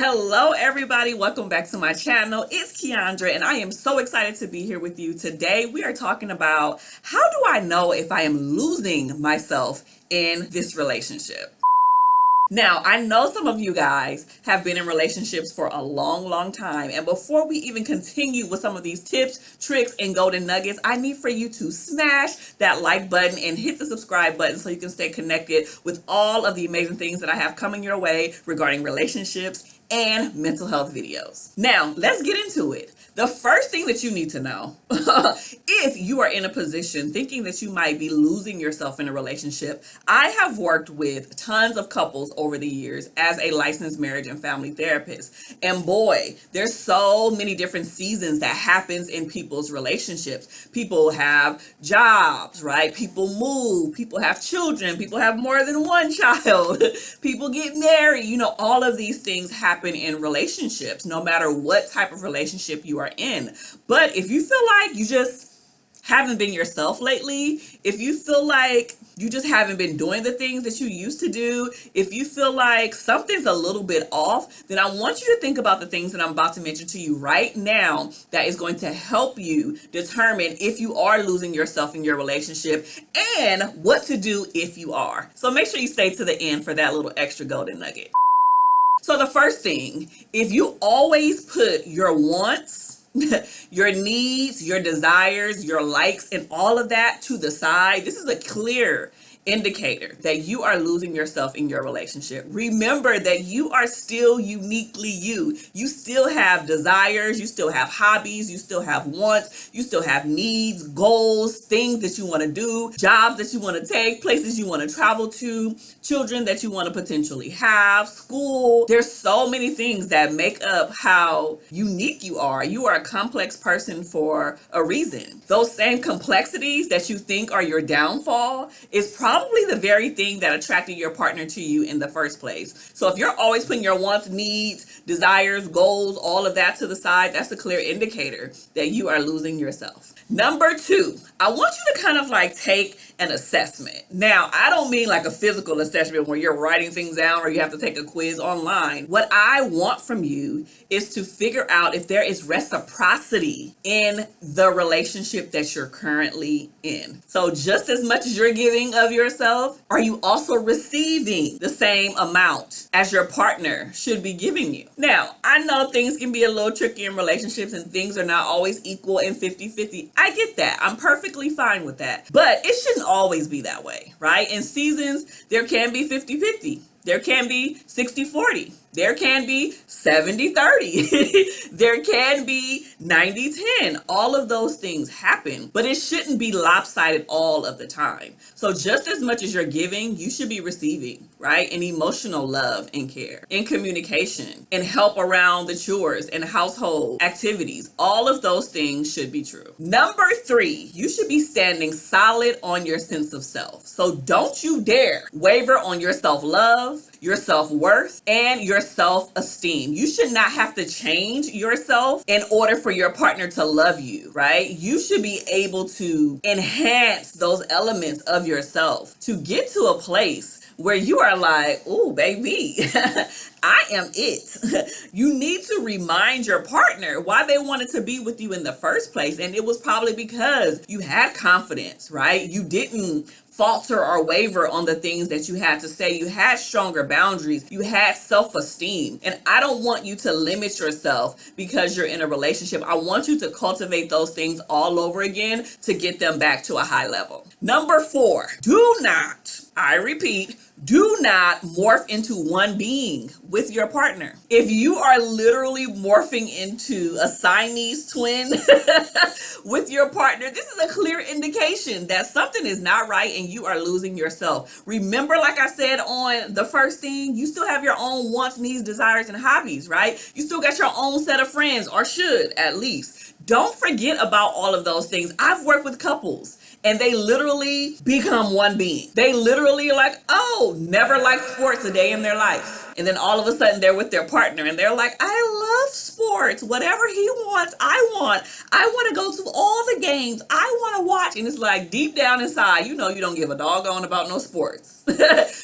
Hello, everybody. Welcome back to my channel. It's Keandra, and I am so excited to be here with you today. We are talking about how do I know if I am losing myself in this relationship? Now, I know some of you guys have been in relationships for a long time. And before we even continue with some of these tips, tricks, and golden nuggets, I need for you to smash that like button and hit the subscribe button so you can stay connected with all of the amazing things that I have coming your way regarding relationships and mental health videos. Now, let's get into it. The first thing that you need to know, if you are in a position thinking that you might be losing yourself in a relationship, I have worked with tons of couples over the years as a licensed marriage and family therapist. And boy, there's so many different seasons that happens in people's relationships. People have jobs, right? People move, people have children, people have more than one child, people get married. All of these things happen in relationships, no matter what type of relationship you are in. But if you feel like you just haven't been yourself lately, if you feel like you just haven't been doing the things that you used to do, if you feel like something's a little bit off, then I want you to think about the things that I'm about to mention to you right now that is going to help you determine if you are losing yourself in your relationship and what to do if you are. So make sure you stay to the end for that little extra golden nugget. So the first thing, if you always put your wants, your needs, your desires, your likes, and all of that to the side, this is a clear indicator that you are losing yourself in your relationship. Remember that you are still uniquely you. You still have desires, you still have hobbies, you still have wants, you still have needs, goals, things that you want to do, jobs that you want to take, places you want to travel to, children that you want to potentially have, school. There's so many things that make up how unique you are. You are a complex person for a reason. Those same complexities that you think are your downfall is probably the very thing that attracted your partner to you in the first place. So if you're always putting your wants, needs, desires, goals, all of that to the side, that's a clear indicator that you are losing yourself. Number two, I want you to kind of like take an assessment. Now, I don't mean like a physical assessment where you're writing things down or you have to take a quiz online. What I want from you is to figure out if there is reciprocity in the relationship that you're currently in. So just as much as you're giving of yourself, are you also receiving the same amount as your partner should be giving you? Now, I know things can be a little tricky in relationships and things are not always equal and 50-50. I get that. I'm perfectly fine with that. But it shouldn't always be that way, right? In seasons, there can be 50-50. There can be 60-40. There can be 70-30. There can be 90-10. All of those things happen, but it shouldn't be lopsided all of the time. So just as much as you're giving, you should be receiving, right? In emotional love and care, in communication, and help around the chores and household activities. All of those things should be true. Number three, you should be standing solid on your sense of self. So don't you dare waver on your self-love, your self-worth, and your self-esteem. You should not have to change yourself in order for your partner to love you, right? You should be able to enhance those elements of yourself to get to a place where you are like, oh, baby, I am it. You need to remind your partner why they wanted to be with you in the first place. And it was probably because you had confidence, right? You didn't falter or waver on the things that you had to say. You had stronger boundaries. You had self-esteem. And I don't want you to limit yourself because you're in a relationship. I want you to cultivate those things all over again to get them back to a high level. Number four, do not, I repeat, do not morph into one being with your partner. If you are literally morphing into a Siamese twin with your partner, this is a clear indication that something is not right and you are losing yourself. Remember, like I said on the first thing, you still have your own wants, needs, desires, and hobbies, right? You still got your own set of friends, or should at least. Don't forget about all of those things. I've worked with couples and they literally become one being. They literally are like, oh, never liked sports a day in their life. And then all of a sudden they're with their partner and they're like, I love sports. Whatever he wants, I want. I want to go to all the games. I want to watch. And it's like deep down inside, you know, you don't give a doggone about no sports.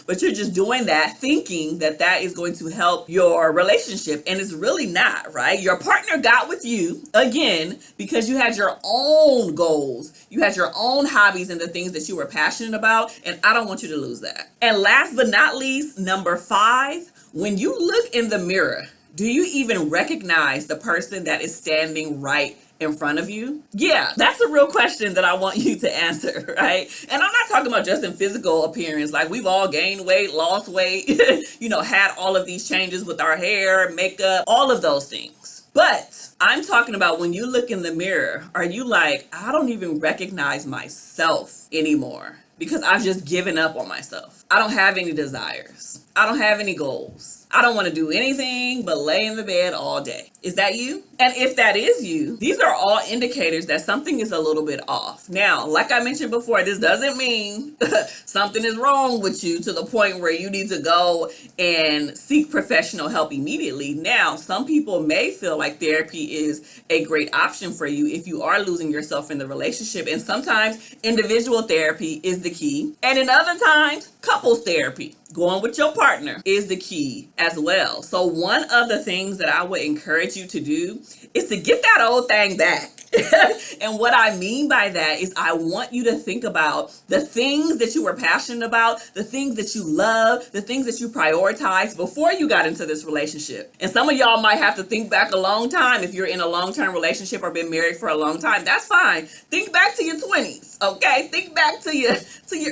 But you're just doing that thinking that that is going to help your relationship. And it's really not, right? Your partner got with you again because you had your own goals. You had your own hobbies and the things that you were passionate about. And I don't want you to lose that. And last but not least, number 5, when you look in the mirror, do you even recognize the person that is standing right in front of you? Yeah, that's a real question that I want you to answer, right? And I'm not talking about just in physical appearance. Like we've all gained weight, lost weight, you know, had all of these changes with our hair, makeup, all of those things. But I'm talking about when you look in the mirror, are you like, I don't even recognize myself anymore because I've just given up on myself. I don't have any desires. I don't have any goals. I don't want to do anything but lay in the bed all day. Is that you? And if that is you, these are all indicators that something is a little bit off. Now, like I mentioned before, this doesn't mean something is wrong with you to the point where you need to go and seek professional help immediately. Now, some people may feel like therapy is a great option for you if you are losing yourself in the relationship. And sometimes individual therapy is the key. And in other times, couples therapy, going with your partner, is the key as well. So one of the things that I would encourage you to do is to get that old thing back. And what I mean by that is I want you to think about the things that you were passionate about, the things that you love, the things that you prioritized before you got into this relationship. And some of y'all might have to think back a long time if you're in a long-term relationship or been married for a long time. That's fine. Think back to your 20s, okay? Think back to your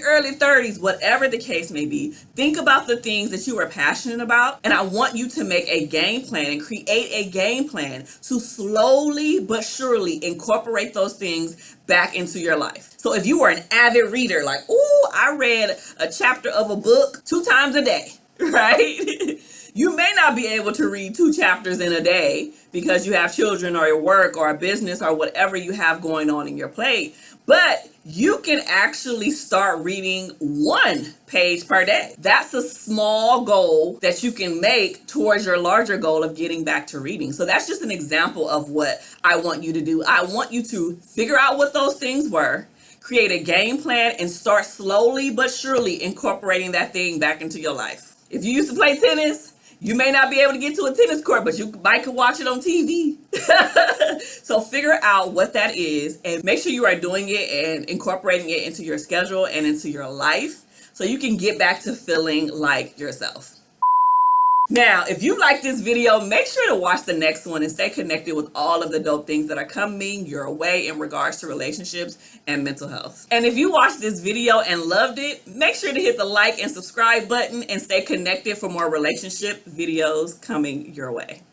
early 30s, whatever the case may be. Think about the things that you were passionate about, and I want you to make a game plan and create a game plan to slowly but surely incorporate those things back into your life. So if you were an avid reader, like, oh, I read a chapter of a book 2 times a day, right? You may not be able to read 2 chapters in a day because you have children or your work or a business or whatever you have going on in your plate. But you can actually start reading 1 page per day. That's a small goal that you can make towards your larger goal of getting back to reading. So that's just an example of what I want you to do. I want you to figure out what those things were, create a game plan, and start slowly but surely incorporating that thing back into your life. If you used to play tennis, you may not be able to get to a tennis court, but you might could watch it on TV. So figure out what that is and make sure you are doing it and incorporating it into your schedule and into your life so you can get back to feeling like yourself. Now, if you like this video, make sure to watch the next one and stay connected with all of the dope things that are coming your way in regards to relationships and mental health. And if you watched this video and loved it, make sure to hit the like and subscribe button and stay connected for more relationship videos coming your way.